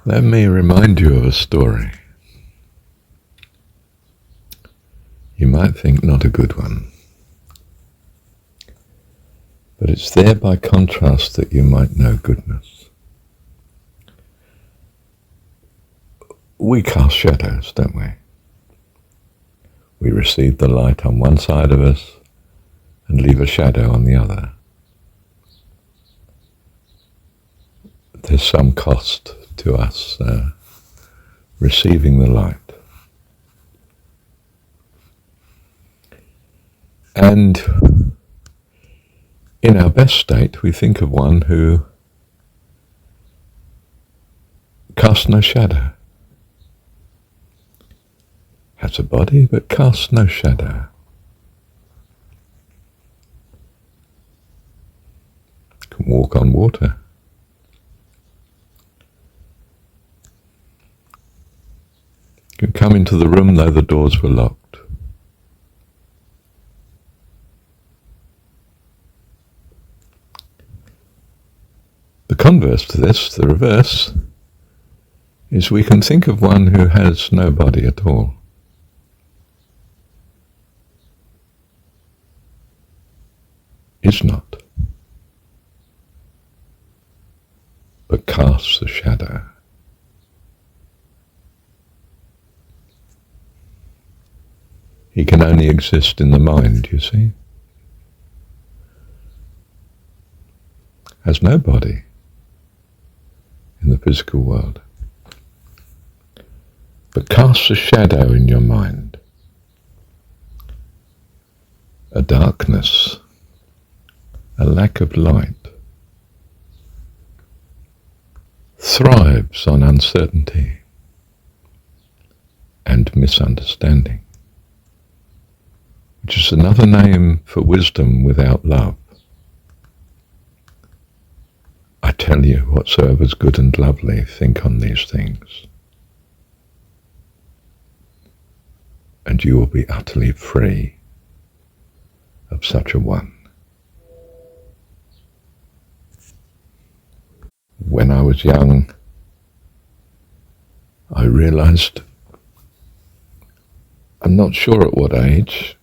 Let me remind you of a story. You might think not a good one, but it's there by contrast that you might know goodness. We cast shadows, don't we? We receive the light on one side of us and leave a shadow on the other. There's some cost to us receiving the light. And in our best state, we think of one who casts no shadow, has a body but casts no shadow. Can walk on water. Can come into the room though the doors were locked. The converse to this, the reverse, is we can think of one who has no body at all. Is not, but casts a shadow. He can only exist in the mind, you see. Has no body in the physical world, but casts a shadow in your mind, a darkness, a lack of light, thrives on uncertainty and misunderstanding, which is another name for wisdom without love. I tell you, whatsoever is good and lovely, think on these things, and you will be utterly free of such a one. When I was young, I realized, I'm not sure at what age,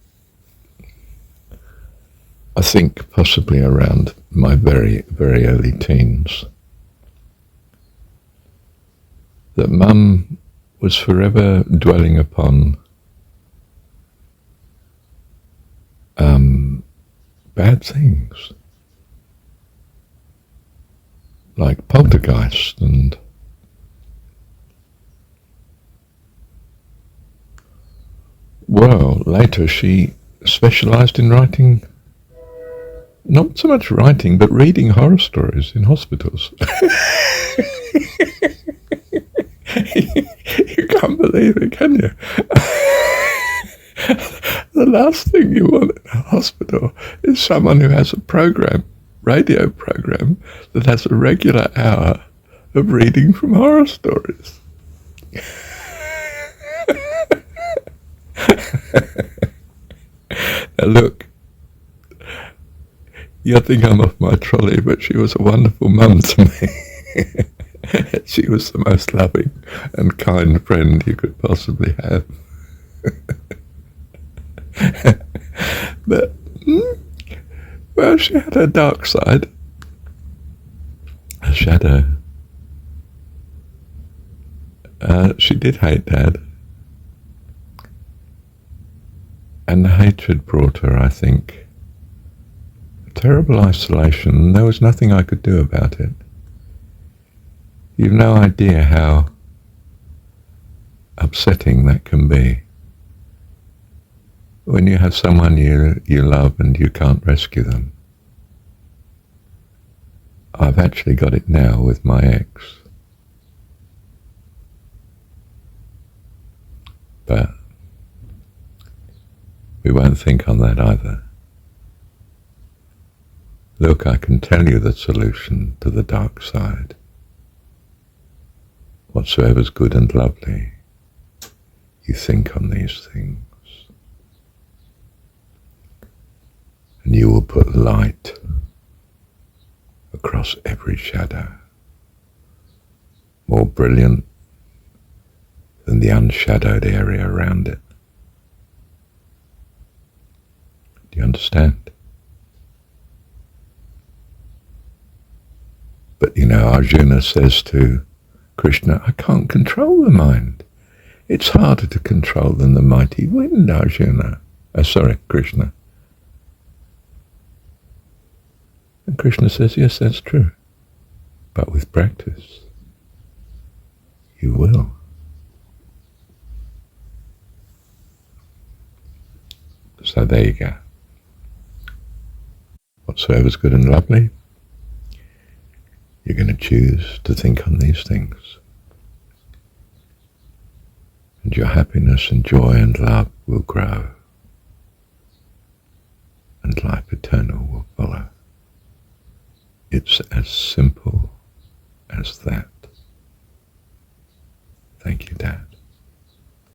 I think possibly around my very, very early teens, that Mum was forever dwelling upon bad things, like poltergeist and well, later she specialized in writing, not so much writing, but reading horror stories in hospitals. You can't believe it, can you? The last thing you want in a hospital is someone who has a radio program, that has a regular hour of reading from horror stories. Now look, you think I'm off my trolley, but she was a wonderful mum to me. She was the most loving and kind friend you could possibly have. But, well, she had her dark side, a shadow. She did hate Dad. And the hatred brought her, I think, a terrible isolation, and there was nothing I could do about it. You've no idea how upsetting that can be when you have someone you love and you can't rescue them. I've actually got it now with my ex. But we won't think on that either. Look, I can tell you the solution to the dark side. Whatsoever's good and lovely, you think on these things, and you will put light across every shadow more brilliant than the unshadowed area around it. Do you understand? But Arjuna says to Krishna, I can't control the mind. It's harder to control than the mighty wind, Arjuna. Krishna. And Krishna says, yes, that's true. But with practice, you will. So there you go. Whatsoever's good and lovely, you're going to choose to think on these things. And your happiness and joy and love will grow. And life eternal will follow. It's as simple as that. Thank you, Dad.